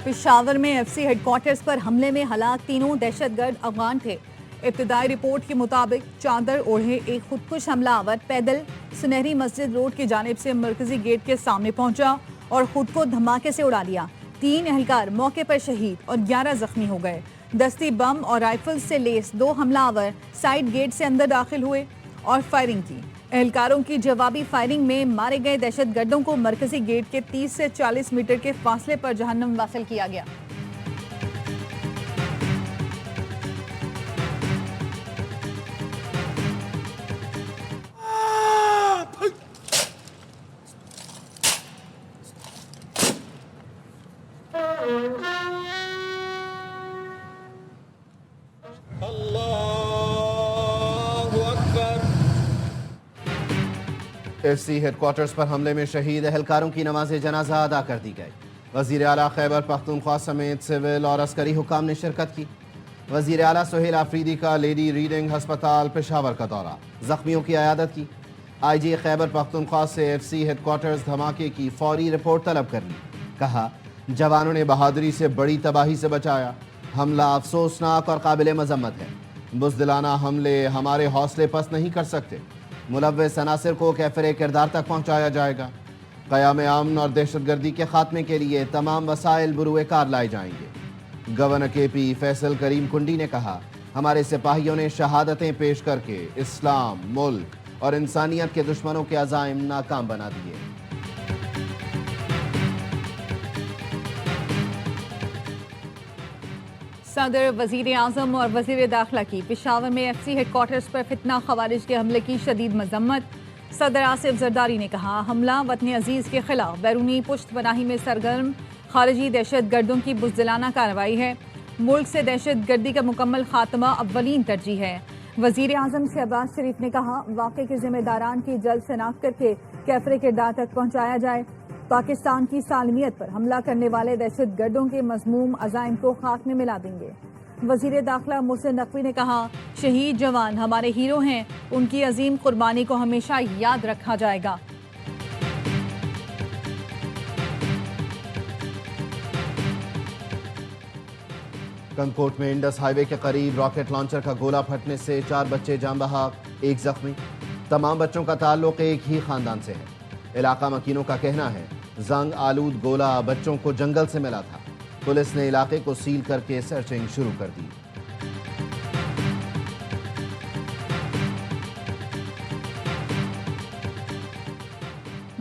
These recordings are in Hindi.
पेशावर में एफसी हेडक्वार्टर्स पर हमले में हलाक तीनों दहशतगर्द अफगान थे। इब्तदाई रिपोर्ट के मुताबिक चादर ओढ़े एक खुदकुश हमलावर पैदल सुनहरी मस्जिद रोड की जानिब से मरकजी गेट के सामने पहुंचा और खुद को धमाके से उड़ा लिया। 3 एहलकार मौके पर शहीद और 11 जख्मी हो गए। दस्ती बम और राइफल से लेस 2 हमलावर साइड गेट से अंदर दाखिल हुए और फायरिंग की। एहलकारों की जवाबी फायरिंग में मारे गए दहशतगर्दों को मरकजी गेट के 30 से 40 मीटर के फासले पर जहन्नम वासिल किया गया। एफसी हेडक्वार्टर्स पर हमले में शहीद एहलकारों की नमाज जनाजा अदा कर दी गई। वजीर आला खैबर पख्तूनख्वा समेत सिविल और अस्करी हुकाम ने शिरकत की। वजीर आला सुहेल आफरीदी का लेडी रीडिंग अस्पताल पेशावर का दौरा, जख्मियों की अयादत की। IG खैबर पख्तूनख्वा से एफसी हेडक्वार्टर्स धमाके की फौरी रिपोर्ट तलब कर ली। कहा, जवानों ने बहादुरी से बड़ी तबाही से बचाया। हमला अफसोसनाक और काबिल मजम्मत है। बुज़दिलाना हमले हमारे हौसले पस्त नहीं कर सकते। मुलव्वस अनासिर को कैफरे किरदार तक पहुँचाया जाएगा। क़याम अमन और दहशतगर्दी के खात्मे के लिए तमाम वसाइल बुरुए कार लाए जाएंगे। गवर्नर KP फैसल करीम कुंडी ने कहा, हमारे सिपाहियों ने शहादतें पेश करके इस्लाम, मुल्क और इंसानियत के दुश्मनों के अज़ाइम नाकाम बना दिए। सदर, वजीर आजम और वजीर दाखिला की पेशावर में एफसी हेडक्वार्टर्स पर फितना खवारिज के हमले की शदीद मजम्मत। सदर आसिफ जरदारी ने कहा, हमला वतन अजीज के खिलाफ बैरूनी पुश्त पनाही में सरगर्म खारजी दहशत गर्दों की बुज़दिलाना कार्रवाई है। मुल्क से दहशत गर्दी का मुकम्मल खात्मा अव्वलीन तरजीह है। वजीर आजम शहबाज शरीफ ने कहा, वाक़े के जिम्मेदारान की जल्द शनाख्त करके कैफरे किरदार तक पहुँचाया जाए। पाकिस्तान की सालमियत पर हमला करने वाले दहशत गर्दों के मज़मूम अज़ाइम को खाक में मिला देंगे। वज़ीर दाखिला मोहसिन नकवी ने कहा, शहीद जवान हमारे हीरो हैं, उनकी अजीम कुर्बानी को हमेशा याद रखा जाएगा। कंकोट में इंडस हाईवे के करीब रॉकेट लॉन्चर का गोला फटने से 4 बच्चे जान बहक, 1 जख्मी। तमाम बच्चों का ताल्लुक एक ही खानदान से है। इलाका मकीनों का कहना है, जंग आलूद गोला बच्चों को जंगल से मिला था। पुलिस ने इलाके को सील करके सर्चिंग शुरू कर दी।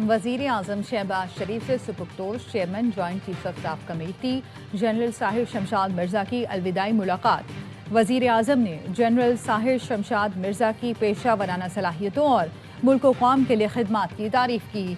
वजीर आजम शहबाज शरीफ से सुपुख्तोश chairman joint chief of staff committee general Sahir Shamshad Mirza की अलविदाई मुलाकात। वजीर आजम ने जनरल साहिर शमशाद मिर्जा की पेशा वराना सलाहियतों और मुल्क व कौम के लिए खिदमात की तारीफ की।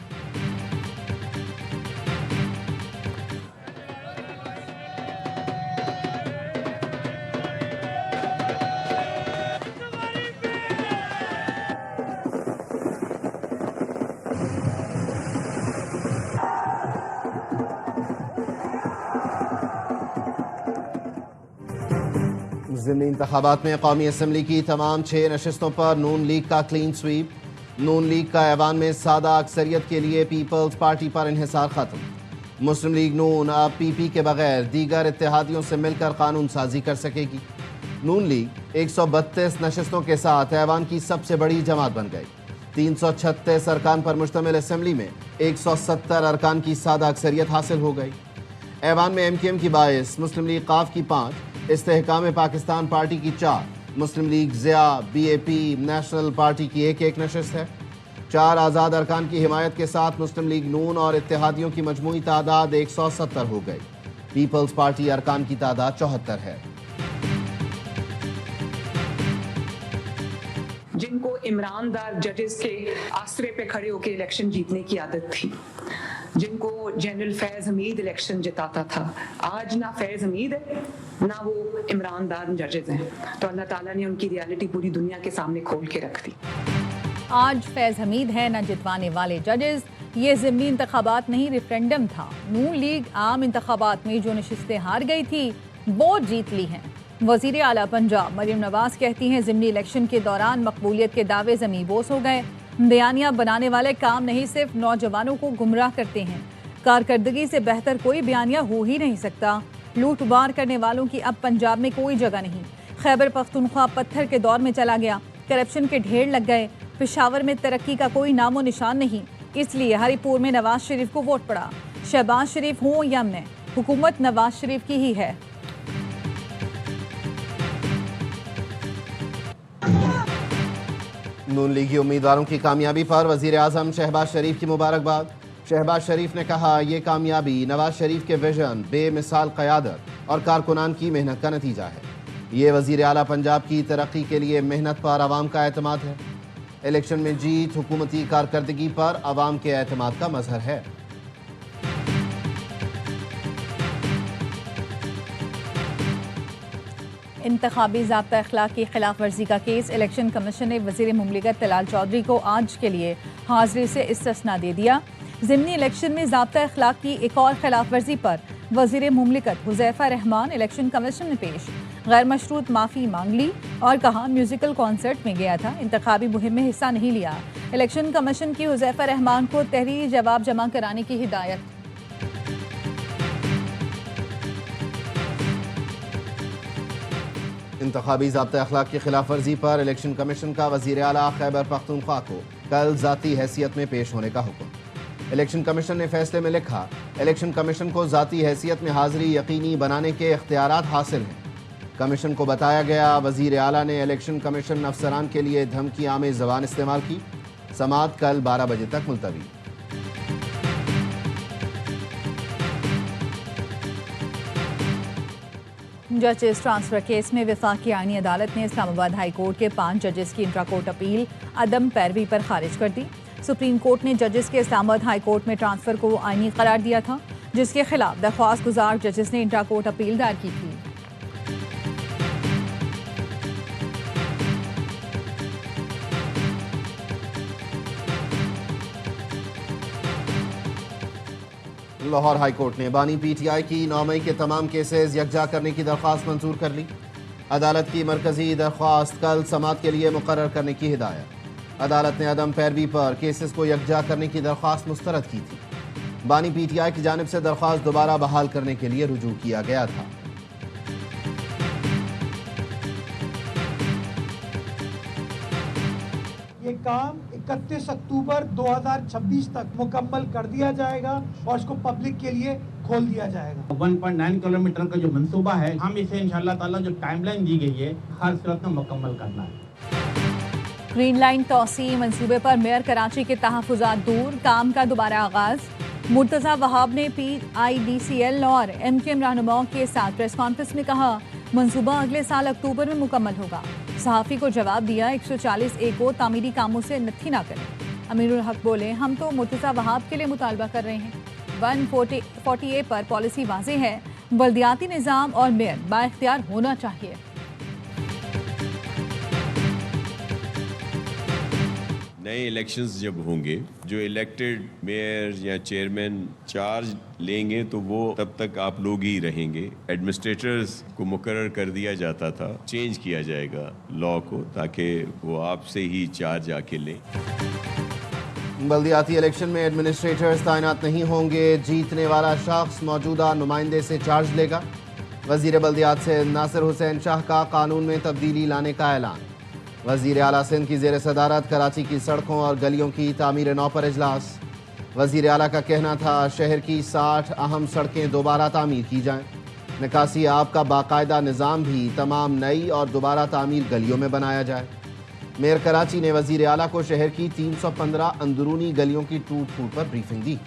ज़िमनी इंतखाबात में कौमी असम्बली की तमाम 6 नशिस्तों पर नून लीग का क्लीन स्वीप। नून लीग का ऐवान में सादा अक्सरियत के लिए पीपल्स पार्टी पर इन्हिसार खत्म। मुस्लिम लीग नून अब PP के बगैर दीगर इत्तेहादियों से मिलकर कानून साजी कर सकेगी। नून लीग 132 नशिस्तों के साथ ऐवान की सबसे बड़ी जमात बन गई। 336 अरकान पर मुश्तमिल असम्बली में 170 अरकान की सादा अक्सरियत हासिल हो गई। ऐवान में MKM की 22, मुस्लिम लीग काफ की 5, इस्तेहकाम पाकिस्तान पार्टी की 4, Muslim League Zia, BAP, national party की 1-1 नशिस्त है। 4 आज़ाद अरकान की हिमायत के साथ मुस्लिम लीग नून और इत्तेहादियों की मजमूई तादाद 170 हो गई। पीपल्स पार्टी अरकान की तादाद 74 है। जिनको ईमानदार जजेस के आसरे पे खड़े होकर इलेक्शन जीतने की आदत थी, जिनको जनरल फैज़ हमीद इलेक्शन जिताता था, आज ना फैज़ हमीद है ना वो ईमानदार जजेस हैं। तो अल्लाह ताला ने उनकी रियलिटी पूरी दुनिया के सामने खोल के रख दी। आज फैज़ हमीद है न जितवाने वाले जजेस। ये ज़िमनी इंतखाबात नहीं, रेफरेंडम था। नून लीग आम इंतखाबात में जो नशिस्तें हार गई थी वो जीत ली हैं। वज़ीर आला पंजाब मरियम नवाज कहती हैं, ज़िमनी इलेक्शन के दौरान मकबूलियत के दावे ज़मीबोस हो गए। बयानियां बनाने वाले काम नहीं सिर्फ नौजवानों को गुमराह करते हैं। कारकर्दगी से बेहतर कोई बयानिया हो ही नहीं सकता। लूट मार करने वालों की अब पंजाब में कोई जगह नहीं। खैबर पख्तूनख्वा पत्थर के दौर में चला गया, करप्शन के ढेर लग गए, पेशावर में तरक्की का कोई नामो निशान नहीं। इसलिए हरिपुर में नवाज शरीफ को वोट पड़ा। शहबाज शरीफ हो या मैं, हुकूमत नवाज शरीफ की ही है। नून लीगी उम्मीदवारों की कामयाबी पर वजीर आजम शहबाज शरीफ की मुबारकबाद। शहबाज शरीफ ने कहा, ये कामयाबी नवाज शरीफ के विजन, बेमिसाल क़यादत और कारकुनान की मेहनत का नतीजा है। ये वजीर आला पंजाब की तरक्की के लिए मेहनत पर आवाम का एतमाद है। इलेक्शन में जीत हुकूमती कारकर्दगी पर आवाम के एतमाद का मजहर है। इंतखाबी ज़ाब्ता अखलाक की खिलाफ वर्जी का केस। इलेक्शन कमीशन ने वज़ीर मुमलिकत तलाल चौधरी को आज के लिए हाजिरी से इस्तिस्ना दे दिया। ज़िमनी इलेक्शन में ज़ाब्ता अखलाक की एक और खिलाफ वर्जी पर वज़ीर मुमलिकत हुज़ैफ़ा रहमान इलेक्शन कमीशन में पेश। गैर मशरूत माफ़ी मांग ली और कहा म्यूजिकल कॉन्सर्ट में गया था, इंतखाबी मुहिम में हिस्सा नहीं लिया। इलेक्शन कमीशन की हुज़ैफ़ा रहमान को तहरीरी जवाब जमा कराने की हिदायत। इंतखाबी ज़ाब्ता अखलाक की खिलाफ वर्जी पर इलेक्शन कमीशन का वज़ीर आला खैबर पख्तूनख्वा को कल ज़ाती हैसियत में पेश होने का हुक्म। इलेक्शन कमीशन ने फैसले में लिखा, इलेक्शन कमीशन को ज़ाती हैसियत में हाजिरी यकीनी बनाने के इख्तियारात हासिल हैं। कमीशन को बताया गया, वज़ीर आला ने इलेक्शन कमीशन अफसरान के लिए धमकी आमेज़ ज़बान इस्तेमाल की। समाअत कल 12 बजे तक मुलतवी। जजेस ट्रांसफर केस में वफाकी आईनी अदालत ने इस्लामाबाद हाई कोर्ट के 5 जजेस की इंट्रा कोर्ट अपील अदम पैरवी पर खारिज कर दी। सुप्रीम कोर्ट ने जजेस के इस्लामाबाद हाई कोर्ट में ट्रांसफर को आईनी करार दिया था, जिसके खिलाफ दरख्वास्त गुजार जजेस ने इंट्रा कोर्ट अपील दायर की थी। लाहौर हाई कोर्ट ने बानी पीटीआई की 9 मई के तमाम केसेस यकजा करने की दरख्वास्त मंजूर कर ली। अदालत की मरकजी दरख्वास्त कल समाअत के लिए मुकर्रर करने की हिदायत। अदालत ने अदम पैरवी पर केसेस को यकजा करने की दरख्वास्त मुस्तरद की थी। बानी पीटीआई की जानिब से दरख्वास्त दोबारा बहाल करने के लिए रुजू किया गया था। ये काम 31 अक्टूबर 2026 तक मुकम्मल कर दिया जाएगा और इसको पब्लिक के लिए खोल दिया जाएगा। 1.9 किलोमीटर का जो मंसूबा है, हम इसे इंशाअल्लाह ताला जो टाइमलाइन दी गई है हर सूरत में मुकम्मल करना है। ग्रीन लाइन तोसी मंसूबे पर मेयर कराची के तहफ़्फ़ुज़ात दूर, काम का दोबारा आगाज। मुर्तज़ा वहाब ने PIDCL और MKM रहनुमाओं के साथ प्रेस कॉन्फ्रेंस में कहा, मंसूबा अगले साल अक्टूबर में मुकम्मल होगा। सहाफ़ी को जवाब दिया, 140A को तामीरी कामों से नत्थी ना करें। अमीरुल हक बोले, हम तो मुर्तज़ा वहाब के लिए मुतालबा कर रहे हैं। 140A पर पॉलिसी वाज़ेह है, बल्दियाती निज़ाम और मेयर बाइख्तियार होना चाहिए। नए इलेक्शंस जब होंगे, जो इलेक्टेड मेयर या चेयरमैन चार्ज लेंगे तो वो तब तक आप लोग ही रहेंगे। एडमिनिस्ट्रेटर्स को मुकर्रर कर दिया जाता था, चेंज किया जाएगा लॉ को ताकि वो आपसे ही चार्ज आके लें। बल्दियाती इलेक्शन में एडमिनिस्ट्रेटर्स तैनात नहीं होंगे, जीतने वाला शख्स मौजूदा नुमाइंदे से चार्ज लेगा। वजीर बल्दियात से नासिर हुसैन शाह का कानून में तब्दीली लाने का ऐलान। वजीर आला सिंध की ज़ेर सदारत कराची की सड़कों और गलियों की तामीर नौ पर इजलास। वजीर आला का कहना था, शहर की 60 अहम सड़कें दोबारा तामीर की जाएं। निकासी आब का बाकायदा निज़ाम भी तमाम नई और दोबारा तामीर गलियों में बनाया जाए। मेयर कराची ने वजीर आला को शहर की 315 अंदरूनी गलियों की टूट फूट पर ब्रीफिंग दी।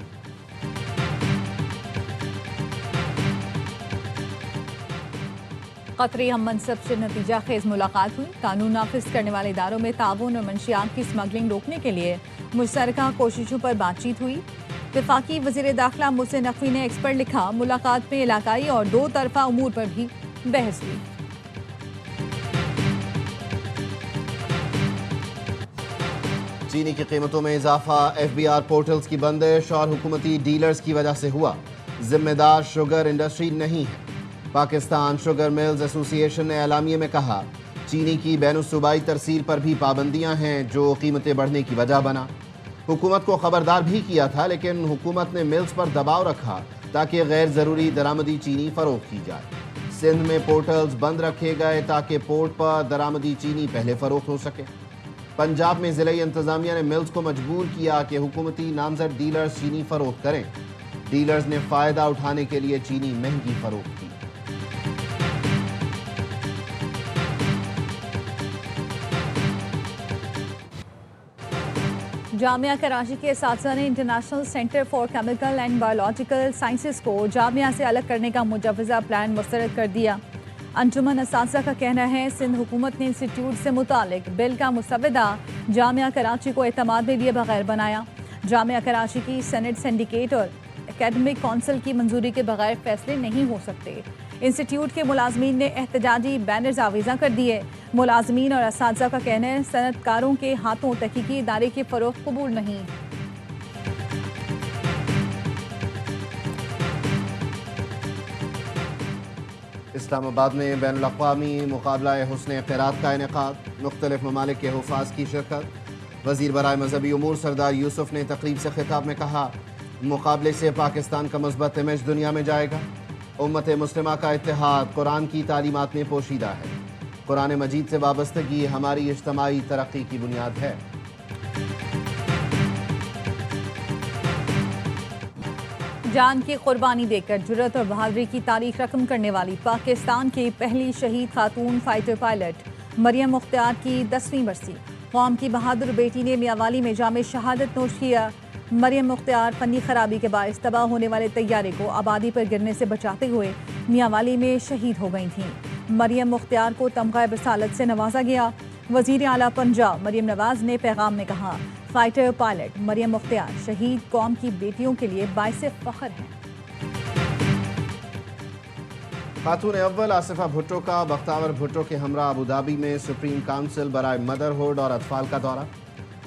कतरी हम मनसब से नतीजा खेज मुलाकात हुई। कानून नाफिज करने वाले इदारों में ताउन और मंशियात की स्मगलिंग रोकने के लिए मुश्तरका कोशिशों पर बातचीत हुई। वफाकी वज़ीर दाखिला मुहसिन नकवी ने एक्स पर लिखा, मुलाकात में इलाकाई और दो तरफा उमूर पर भी बहस हुई। चीनी की कीमतों में इजाफा, FBR पोर्टल्स की बंदिश और हुकूमती डीलर्स की वजह से हुआ। जिम्मेदार शुगर इंडस्ट्री नहीं है। पाकिस्तान शुगर मिल्स एसोसिएशन ने एलामिये में कहा, चीनी की बैनुसूबाई तरसील पर भी पाबंदियां हैं जो कीमतें बढ़ने की वजह बना। हुकूमत को खबरदार भी किया था, लेकिन हुकूमत ने मिल्स पर दबाव रखा ताकि गैर ज़रूरी दरामदी चीनी फरोख्त की जाए। सिंध में पोर्टल्स बंद रखे गए ताकि पोर्ट पर दरामदी चीनी पहले फरोख्त हो सके। पंजाब में ज़िला इंतज़ामिया ने मिल्स को मजबूर किया कि हुकूमती नामजद डीलर्स चीनी फरोख्त करें। डीलर्स ने फ़ायदा उठाने के लिए चीनी महंगी फरोख्त की। जामिया कराची के असातिज़ा ने international centre for chemical and biological sciences को जामिया से अलग करने का मुजव्वज़ा प्लान मुस्तरद कर दिया। अंजुमन असातिज़ा का कहना है सिंध हुकूमत ने इंस्टीट्यूट से मुतालिक बिल का मुसव्वदा जामिया कराची को एतमाद में लिए बगैर बनाया। जामिया कराची की सेनेट सिंडिकेट और एकेडमिक कौंसिल की मंजूरी के बगैर फैसले नहीं हो सकते। इंस्टीट्यूट के मुलाजमीन ने एहतजाजी बैनर्स आवीज़ा कर दिए। मुलाजमीन और असातिज़ा का कहना है सनतकारों के हाथों तहकीकी इदारे की फरोख्त कबूल नहीं। इस्लामाबाद में बैनुल-अक़वामी मुक़ाबला हुस्न क़िरात का इनेक़ाद, मुख्तलिफ ममालिक के हुफ़ाज़ की शिरकत। वज़ीर बराए मजहबी उमूर सरदार यूसुफ ने तक़रीब से खिताब में कहा, मुकाबले से पाकिस्तान का मस्बत इमेज दुनिया में जाएगा। उम्मत मुस्लिमा का इत्तेहाद कुरान की तालीमात में पोशीदा है। कुरान मजीद से वाबस्तगी हमारी इज्तमाई तरक्की की बुनियाद है। जान की कुर्बानी देकर जुर्रत और बहादुरी की तारीख रकम करने वाली पाकिस्तान की पहली शहीद खातून फाइटर पायलट मरियम मुख्तार की 10वीं बरसी। कौम की बहादुर बेटी ने मियांवाली में जामे शहादत नोश किया। मरियम मुख्तार फनी खराबी के बायस तबाह होने वाले तैयारे को आबादी पर गिरने से बचाते हुए मियांवाली में शहीद हो गई थीं। मरियम मुख्तार को तमगा रसालत से नवाजा गया। वज़ीर आला पंजाब मरियम नवाज ने पैगाम में कहा, फाइटर पायलट मरियम मुख्तार शहीद कौम की बेटियों के लिए बाइसे फ़ख्र हैं। खातून अव्वल आसिफा भुट्टो का बख्तावर भुट्टो के हमरा अबू धाबी में सुप्रीम काउंसिल बराए मदरहुड और अतफाल का दौरा।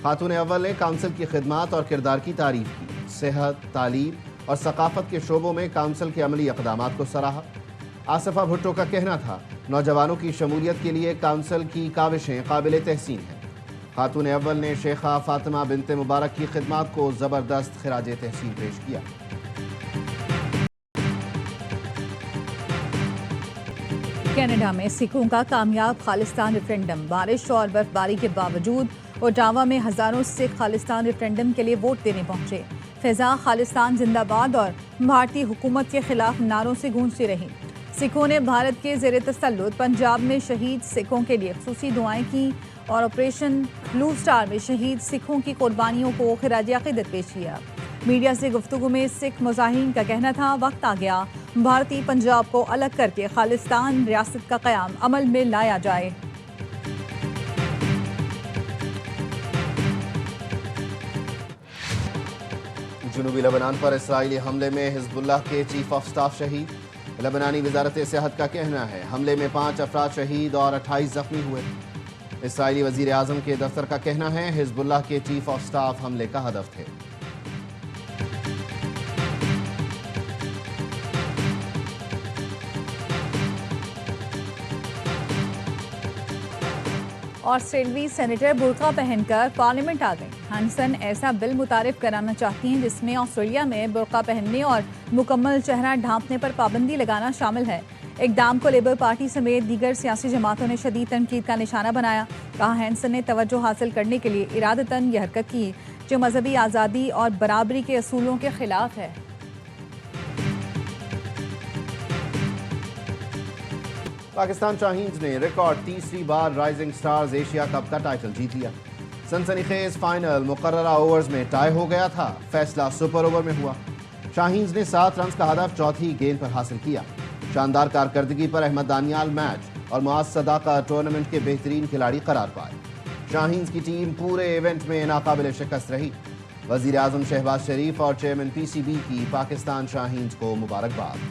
खातून अव्वल ने काउंसिल की खिदमात और किरदार की तारीफ की। सेहत, तालीम और सकाफत के शोबों में काउंसिल के अमली इक़दामात को सराहा। आसिफा भुट्टो का कहना था, नौजवानों की शमूलियत के लिए काउंसिल की काविशें काबिल तहसीन हैं। खातून अव्वल ने शेखा फातिमा बिनते मुबारक की खिदमात को ज़बरदस्त खिराज तहसीन पेश किया। कनाडा में सिखों का कामयाब खालिस्तान रेफरेंडम। बारिश और बर्फबारी के बावजूद ओटावा में हजारों सिख खालिस्तान रेफरेंडम के लिए वोट देने पहुंचे। फिजा खालिस्तान जिंदाबाद और भारतीय हुकूमत के खिलाफ नारों से गूंजती रही। सिखों ने भारत के ज़ेर तसल्लुत पंजाब में शहीद सिखों के लिए खुसूसी दुआएं की और ऑपरेशन ब्लू स्टार में शहीद सिखों की कुर्बानियों को खिराज अक़ीदत पेश किया। मीडिया से गुफ्तगू में सिख मुजाहिरीन का कहना था, वक्त आ गया भारतीय पंजाब को अलग करके खालिस्तान रियासत का क़याम अमल में लाया जाए। जुनूबी लेबनान पर इसराइली हमले में हिजबुल्लाह के चीफ ऑफ स्टाफ शहीद। लेबनानी वजारत सेहत का कहना है, हमले में 5 अफराद शहीद और 28 जख्मी हुए। इसराइली वजीर आजम के दफ्तर का कहना है, हिजबुल्लाह के चीफ ऑफ स्टाफ हमले का हदफ थे। ऑस्ट्रेलवी सेनेटर बुर्का पहनकर पार्लियामेंट आ गई। हंसन ऐसा बिल मुतारिफ कराना चाहती हैं जिसमें ऑस्ट्रेलिया में बुर्का पहनने और मुकम्मल चेहरा ढांपने पर पाबंदी लगाना शामिल है। इक़दाम को लेबर पार्टी समेत दीगर सियासी जमातों ने शदीद तनकीद का निशाना बनाया। कहा, हैंसन ने तवज्जो हासिल करने के लिए इरादतन यह हरकत की जो मजहबी आज़ादी और बराबरी के असूलों के खिलाफ है। पाकिस्तान शाहीन्स ने रिकॉर्ड तीसरी बार राइजिंग स्टार्स एशिया कप का टाइटल जीत लिया। सनसनीखेज फाइनल मुकर्ररा ओवर्स में टाई हो गया था, फैसला सुपर ओवर में हुआ। शाहीन्स ने 7 रन का हदफ चौथी गेंद पर हासिल किया। शानदार कारकर्दगी पर अहमद दानियाल मैच और मुआज़ सदाका टूर्नामेंट के बेहतरीन खिलाड़ी करार पाए। शाहीन्स की टीम पूरे इवेंट में नाकाबिल शिकस्त रही। वज़ीर आज़म शहबाज शरीफ और चेयरमैन PCB की पाकिस्तान शाहीन्स को मुबारकबाद।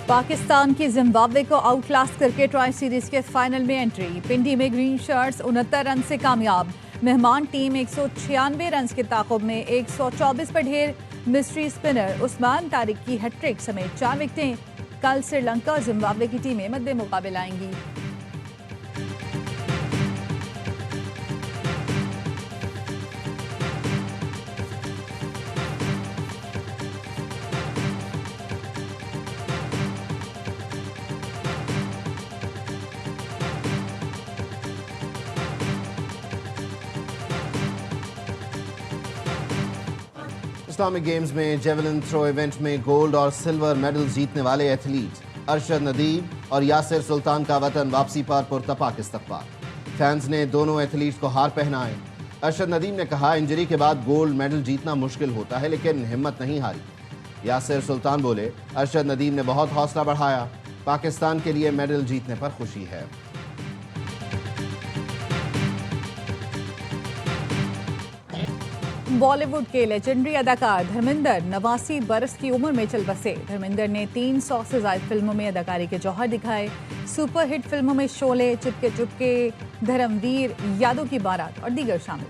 पाकिस्तान की जिम्बाब्वे को आउटक्लास करके ट्राई सीरीज के फाइनल में एंट्री। पिंडी में ग्रीन शर्ट्स 69 रन से कामयाब। मेहमान टीम 196 रन के ताकुब में 124 पर ढेर। मिस्ट्री स्पिनर उस्मान तारिक की हैट्रिक समेत 4 विकेटें। कल श्रीलंका और जिम्बाब्वे की टीमें मद्दे मुकाबले आएंगी। इस्लामिक गेम्स में जेवलिन थ्रो इवेंट में गोल्ड और सिल्वर मेडल जीतने वाले एथलीट अरशद नदीम और यासिर सुल्तान का वतन वापसी पर पुरतपाक इस्तकबाल। फैंस ने दोनों एथलीट्स को हार पहनाए। अरशद नदीम ने कहा, इंजरी के बाद गोल्ड मेडल जीतना मुश्किल होता है लेकिन हिम्मत नहीं हारी। यासिर सुल्तान बोले, अरशद नदीम ने बहुत हौसला बढ़ाया। पाकिस्तान के लिए मेडल जीतने पर खुशी है। बॉलीवुड के लेजेंडरी अदाकार धर्मेंद्र 89 बरस की उम्र में चल बसे। धर्मेंद्र ने 300 से ज्यादा फिल्मों में अदाकारी के जौहर दिखाए। सुपरहिट फिल्मों में शोले, चुपके चुपके, धर्मवीर, यादों की बारात और दीगर शामिल।